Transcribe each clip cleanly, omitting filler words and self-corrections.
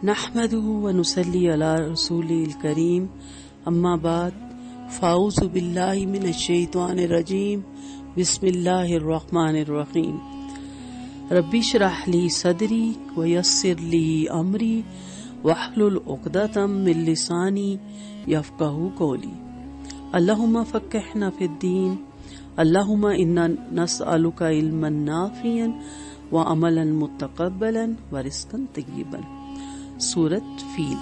نحمده ونصلي على رسوله الكريم اما بعد فاعوذ بالله من الشیطان الرجیم بسم اللہ الرحمن الرحیم ربی اشرح لی صدری ویسر لی امری واحلل عقدۃ من لسانی یفقہوا قولی اللہم فقہنا فی الدین اللہم انا نسألک علما نافعا وعملا متقبلا ورزقا طیبا۔ سورۃ فیل۔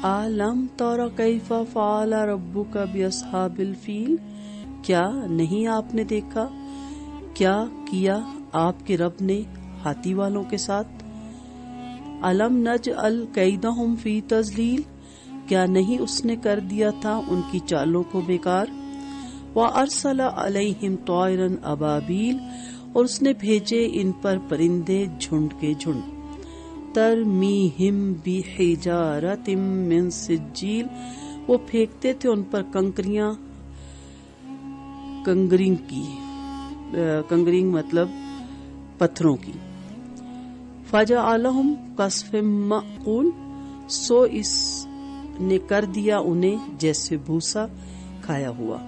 أَلَمْ تَرَ كَيْفَ فَعَلَ رَبُّكَ بِأَصْحَابِ الْفِيلِ، کیا نہیں آپ نے دیکھا کیا کیا آپ کے رب نے ہاتھی والوں کے ساتھ؟ أَلَمْ نَجْعَلْ كَيْدَهُمْ فِي تَضْلِيلٍ، کیا نہیں اس نے کر دیا تھا ان کی چالوں کو بیکار؟ وَأَرْسَلَ عَلَيْهِمْ طَائِرًا أَبَابِيلَ، اور اس نے بھیجے ان پر پرندے جھنڈ کے جھنڈ۔ ترمیہم بحجارۃ من سجیل، وہ پھینکتے تھے ان پر کنکریاں، کنگرنگ مطلب پتھروں کی۔ فجعلہم کعصف مأکول، سو اس نے کر دیا انہیں جیسے بھوسا کھایا ہوا۔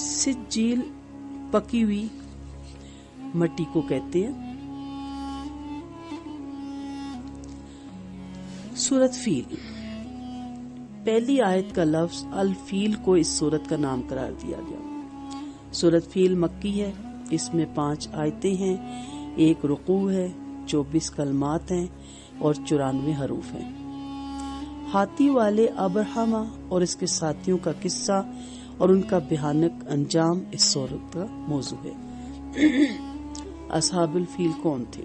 سجیل پکی ہوئی مٹی کو کہتے ہیں۔ سورۃ فیل۔ پہلی آیت کا لفظ الفیل کو اس سورت کا نام قرار دیا گیا۔ سورۃ فیل مکی ہے، اس میں 5 آیتیں ہیں، 1 رکوع ہے، 24 کلمات ہیں اور 94 حروف ہیں۔ ہاتھی والے ابرہما اور اس کے ساتھیوں کا قصہ اور ان کا بھیانک انجام اس سورت کا موضوع ہے۔ اصحاب الفیل کون تھے؟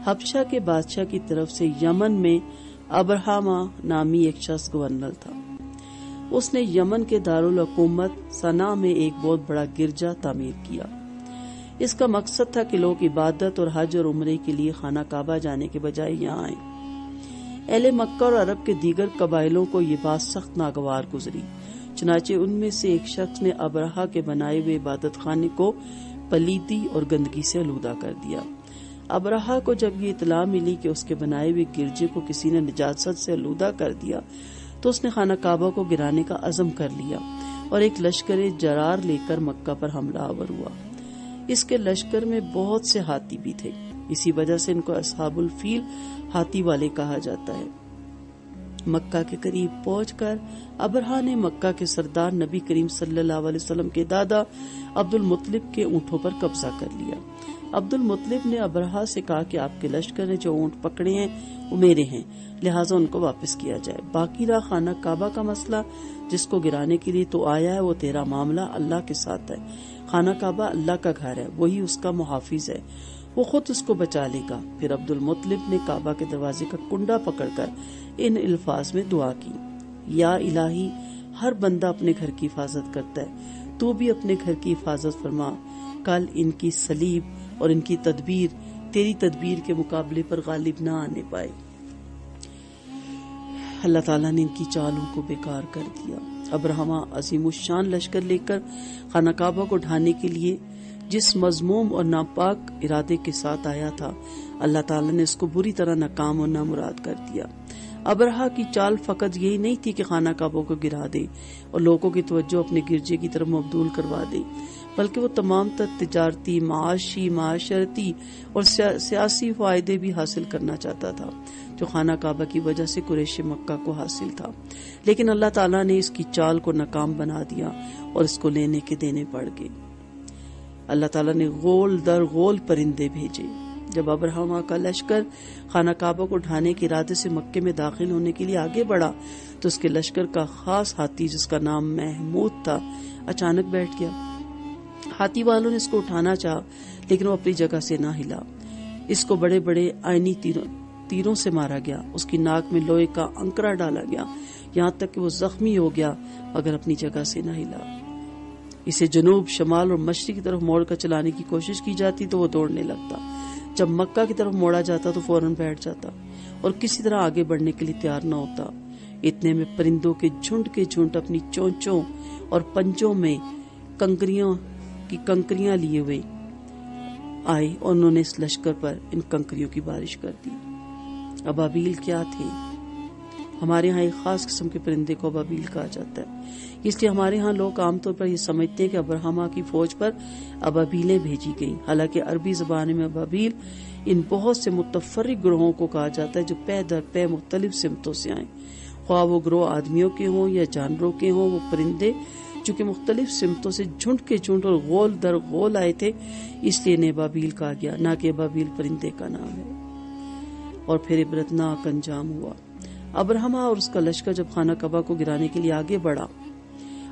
حبشہ کے بادشاہ کی طرف سے یمن میں ابرہما نامی ایک شخص گورنر تھا۔ اس نے یمن کے دارالحکومت صنعا میں ایک بہت بڑا گرجا تعمیر کیا۔ اس کا مقصد تھا کہ لوگ عبادت اور حج اور عمرے کے لیے خانہ کعبہ جانے کے بجائے یہاں آئیں۔ اہل مکہ اور عرب کے دیگر قبائلوں کو یہ بات سخت ناگوار گزری، چنانچہ ان میں سے ایک شخص نے ابرہا کے بنائے ہوئے عبادت خانے کو پلیدی اور گندگی سے آلودہ کر دیا۔ ابرہا کو جب یہ اطلاع ملی کہ اس کے بنائے ہوئے گرجے کو کسی نے نجاست سے آلودہ کر دیا تو اس نے خانہ کعبہ کو گرانے کا عزم کر لیا اور ایک لشکر جرار لے کر مکہ پر حملہ آور ہوا۔ اس کے لشکر میں بہت سے ہاتھی بھی تھے، اسی وجہ سے ان کو اصحاب الفیل ہاتھی والے کہا جاتا ہے۔ مکہ کے قریب پہنچ کر ابرہا نے مکہ کے سردار نبی کریم صلی اللہ علیہ وسلم کے دادا عبد المطلب کے اونٹوں پر قبضہ کر لیا۔ عبد المطلب نے ابرہا سے کہا کہ آپ کے لشکر نے جو اونٹ پکڑے ہیں وہ میرے ہیں، لہٰذا ان کو واپس کیا جائے۔ باقی رہا خانہ کعبہ کا مسئلہ، جس کو گرانے کے لیے تو آیا ہے، وہ تیرا معاملہ اللہ کے ساتھ ہے۔ خانہ کعبہ اللہ کا گھر ہے، وہی اس کا محافظ ہے، وہ خود اس کو بچا لے گا۔ پھر عبد المطلب نے کعبہ کے دروازے کا کنڈا پکڑ کر ان الفاظ میں دعا کی: یا الہی، ہر بندہ اپنے گھر کی حفاظت کرتا ہے، تو بھی اپنے گھر کی حفاظت فرما۔ کل ان کی صلیب اور ان کی تدبیر تیری تدبیر کے مقابلے پر غالب نہ آنے پائے۔ اللہ تعالیٰ نے ان کی چالوں کو بیکار کر دیا۔ ابرہما عظیم الشان لشکر لے کر خانہ کعبہ کو ڈھانے کے لیے جس مذموم اور ناپاک ارادے کے ساتھ آیا تھا، اللہ تعالیٰ نے اس کو بری طرح ناکام اور نامراد کر دیا۔ ابرہا کی چال فقط یہی نہیں تھی کہ خانہ کعبہ کو گرا دے اور لوگوں کی توجہ اپنے گرجے کی طرف مبذول کروا دے، بلکہ وہ تمام تر تجارتی، معاشی، معاشرتی اور سیاسی فائدے بھی حاصل کرنا چاہتا تھا جو خانہ کعبہ کی وجہ سے قریش مکہ کو حاصل تھا۔ لیکن اللہ تعالیٰ نے اس کی چال کو ناکام بنا دیا اور اس کو لینے کے دینے پڑ گئے۔ اللہ تعالیٰ نے غول در غول پرندے بھیجے۔ جب ابرہا کا لشکر خانہ کعبہ کو ڈھانے کے ارادے سے مکے میں داخل ہونے کے لیے آگے بڑھا تو اس کے لشکر کا خاص ہاتھی، جس کا نام محمود تھا، اچانک بیٹھ گیا۔ ہاتھی والوں نے اس کو اٹھانا چاہا لیکن وہ اپنی جگہ سے نہ ہلا۔ اس کو بڑے بڑے آئینی تیروں سے مارا گیا، اس کی ناک میں لوہے کا انکرا ڈالا گیا، یہاں تک کہ وہ زخمی ہو گیا مگر اپنی جگہ سے نہ ہلا۔ اسے جنوب، شمال اور مشرق کی طرف موڑ کر چلانے کی کوشش کی جاتی تو وہ دوڑنے لگتا، جب مکہ کی طرف موڑا جاتا تو فوراً بیٹھ جاتا اور کسی طرح آگے بڑھنے کے لیے تیار نہ ہوتا۔ اتنے میں پرندوں کے جھنڈ اپنی چونچوں اور پنجوں میں کنکریاں لیے ہوئے آئے اور انہوں نے اس لشکر پر ان کنکریوں کی بارش کر دی۔ ابابیل کیا تھے؟ ہمارے ہاں ایک خاص قسم کے پرندے کو ابابیل کہا جاتا ہے، اس لیے ہمارے ہاں لوگ عام طور پر یہ سمجھتے ہیں کہ ابرہما کی فوج پر ابابیلیں بھیجی گئیں، حالانکہ عربی زبان میں ابابیل ان بہت سے متفرق گروہوں کو کہا جاتا ہے جو پے در پے مختلف سمتوں سے آئیں، خواہ وہ گروہ آدمیوں کے ہوں یا جانوروں کے ہوں۔ وہ پرندے جو کہ مختلف سمتوں سے جھنڈ کے جھنڈ اور غول در غول آئے تھے، اس لیے انہیں ابابیل کہا گیا، نہ کہ ابابیل پرندے کا نام ہے۔ اور پھر عبرتناک انجام ہوا۔ ابرہما اور اس کا لشکر جب خانہ کعبہ کو گرانے کے لیے آگے بڑھا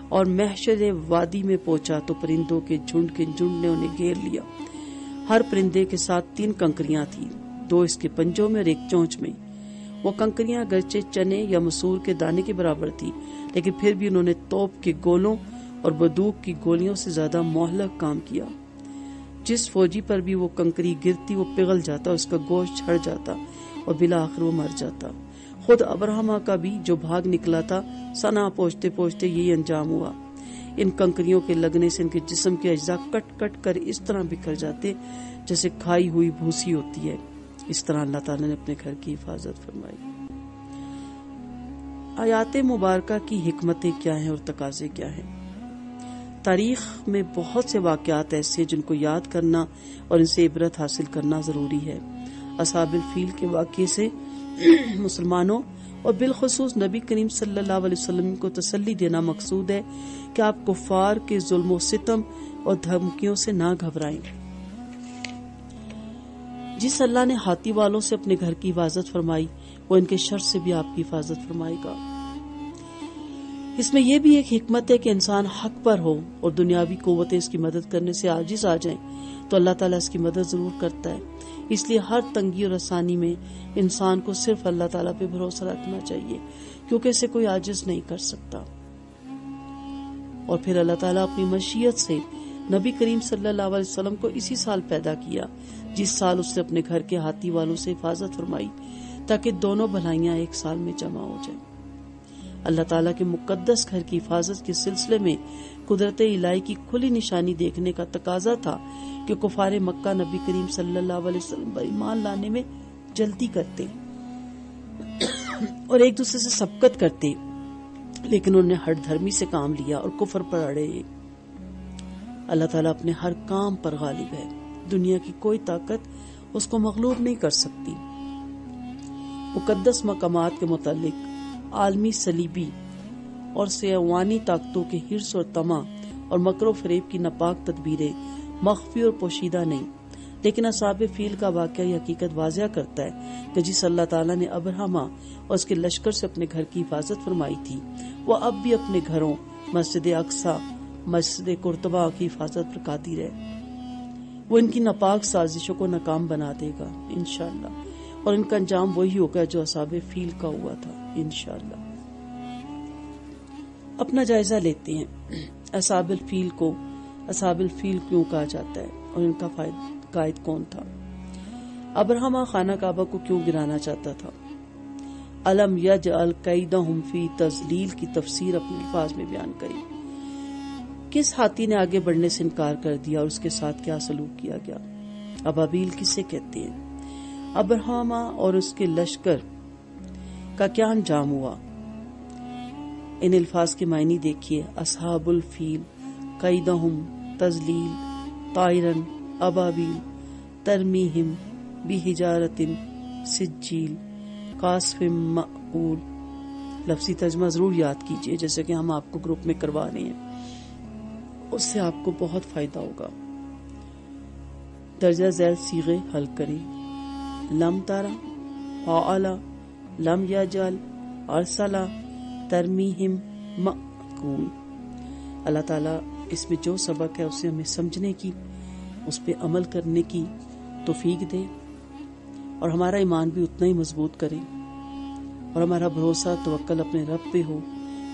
اور محشر وادی میں پہنچا تو پرندوں کے جھنڈ نے انہیں گھیر لیا۔ ہر پرندے کے ساتھ 3 کنکریاں تھیں، 2 اس کے پنجوں میں اور 1 چونچ میں۔ وہ کنکریاں اگرچہ چنے یا مسور کے دانے کے برابر تھی، لیکن پھر بھی انہوں نے توپ کے گولوں اور بندوق کی گولیوں سے زیادہ مہلک کام کیا۔ جس فوجی پر بھی وہ کنکری گرتی وہ پگھل جاتا، اس کا گوشت جھڑ جاتا اور بالآخر وہ مر جاتا۔ خود ابرہما کا بھی جو بھاگ نکلا تھا، سنا پوچھتے پوچھتے یہی انجام ہوا۔ ان کنکریوں کے لگنے سے ان کے جسم کے اجزاء کٹ کٹ کر اس طرح بکھر جاتے جیسے کھائی ہوئی بھوسی ہوتی ہے۔ اس طرح اللہ تعالیٰ نے اپنے گھر کی حفاظت فرمائی۔ آیات مبارکہ کی حکمتیں کیا ہیں اور تقاضے کیا ہیں؟ تاریخ میں بہت سے واقعات ایسے جن کو یاد کرنا اور ان سے عبرت حاصل کرنا ضروری ہے۔ اصحاب الفیل کے واقعے سے مسلمانوں اور بالخصوص نبی کریم صلی اللہ علیہ وسلم کو تسلی دینا مقصود ہے کہ آپ کفار کے ظلم و ستم اور دھمکیوں سے نہ گھبرائیں۔ جس اللہ نے ہاتھی والوں سے اپنے گھر کی حفاظت فرمائی، وہ ان کے شر سے بھی آپ کی حفاظت فرمائے گا۔ اس میں یہ بھی ایک حکمت ہے کہ انسان حق پر ہو اور دنیاوی قوتیں اس کی مدد کرنے سے عاجز آ جائیں تو اللہ تعالیٰ اس کی مدد ضرور کرتا ہے۔ اس لیے ہر تنگی اور آسانی میں انسان کو صرف اللہ تعالیٰ پہ بھروسہ رکھنا چاہیے، کیونکہ اسے کوئی عاجز نہیں کر سکتا۔ اور پھر اللہ تعالیٰ اپنی مشیت سے نبی کریم صلی اللہ علیہ وسلم کو اسی سال پیدا کیا جس سال اس نے اپنے گھر کے ہاتھی والوں سے حفاظت فرمائی، تاکہ دونوں بھلائیاں ایک سال میں جمع ہو جائیں۔ اللہ تعالیٰ کے مقدس گھر کی حفاظت کے سلسلے میں قدرت الہی کی کھلی نشانی دیکھنے کا تقاضا تھا کہ کفار مکہ نبی کریم صلی اللہ علیہ وسلم پر ایمان لانے میں جلدی کرتے اور ایک دوسرے سے سبقت کرتے، لیکن انہوں نے ہٹ دھرمی سے کام لیا اور کفر پر اڑے۔ اللہ تعالیٰ اپنے ہر کام پر غالب ہے، دنیا کی کوئی طاقت اس کو مغلوب نہیں کر سکتی۔ مقدس مقامات کے متعلق عالمی صلیبی اور سیاوانی طاقتوں کے حرص اور طمع اور مکر و فریب کی ناپاک تدبیریں مخفی اور پوشیدہ نہیں، لیکن اصحاب فیل کا واقعہ یہ حقیقت واضح کرتا ہے کہ جس اللہ تعالیٰ نے ابرہما اور اس کے لشکر سے اپنے گھر کی حفاظت فرمائی تھی، وہ اب بھی اپنے گھروں مسجد اقصی، مسجد قرطبہ کی حفاظت پر قادر ہے۔ وہ ان کی ناپاک سازشوں کو ناکام بنا دے گا انشاءاللہ، اور ان کا انجام وہی ہوگا جو اصحاب فیل کا ہوا تھا انشاءاللہ۔ اپنا جائزہ لیتے ہیں، اصحاب الفیل کیوں کہا جاتا ہے اور ان کا قائد کون تھا؟ ابرہما خانہ کعبہ کو کیوں گرانا چاہتا تھا؟ الم یجعل کیدہم فی تضلیل کی تفسیر اپنے الفاظ میں بیان کری۔ کس ہاتھی نے آگے بڑھنے سے انکار کر دیا اور اس کے ساتھ کیا سلوک کیا گیا؟ ابابیل کسے کہتے ہیں؟ ابرہما اور اس کے لشکر کا کیا انجام ہوا؟ ان الفاظ کے معنی دیکھیے: اصحاب الفیل، قیدہم، تضلیل، طائرن، ابابیل، ترمیہم بحجارۃ سجیل، قاصف مأکول۔ لفظی ترجمہ ضرور یاد کیجئے، جیسے کہ ہم آپ کو گروپ میں کروا رہے ہیں، اس سے آپ کو بہت فائدہ ہوگا۔ درجہ ذیل صیغے حل کریں: لم ترى، فعل، لم یجعل، ارسل، ترمیہم مأکول۔ اللہ تعالیٰ اس میں جو سبق ہے اسے ہمیں سمجھنے کی، اس پہ عمل کرنے کی توفیق دے، اور ہمارا ایمان بھی اتنا ہی مضبوط کرے، اور ہمارا بھروسہ توکل اپنے رب پہ ہو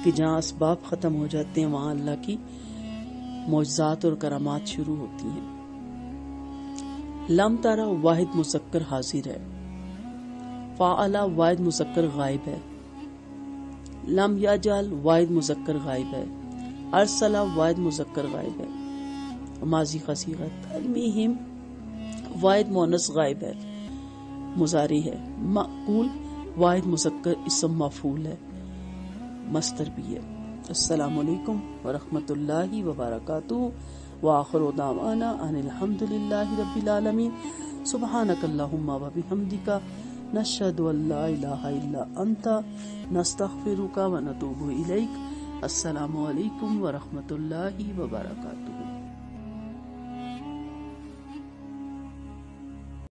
کہ جہاں اسباب ختم ہو جاتے ہیں وہاں اللہ کی معجزات اور کرامات شروع ہوتی ہیں۔ لم ترى واحد مذکر حاضر ہے، فاعل واحد مذکر غائب ہے، لم یجعل واحد مذکر غائب ہے، ارسل واحد مذکر غائب ہے، ماضی کا صیغہ ترمیہم واحد مؤنث غائب ہے، مضارع ہے. معقول واحد مذکر اسم مفعول ہے، مصدر بھی ہے. السلام علیکم ورحمۃ اللہ وبرکاتہ. وآخر دعوانا ان الحمد للہ رب العالمین. سبحانک اللہم وبحمدک، نشہد ان لا الہ الا انت، نستغفرک ونتوب الیک. السلام علیکم ورحمۃ اللہ وبرکاتہ.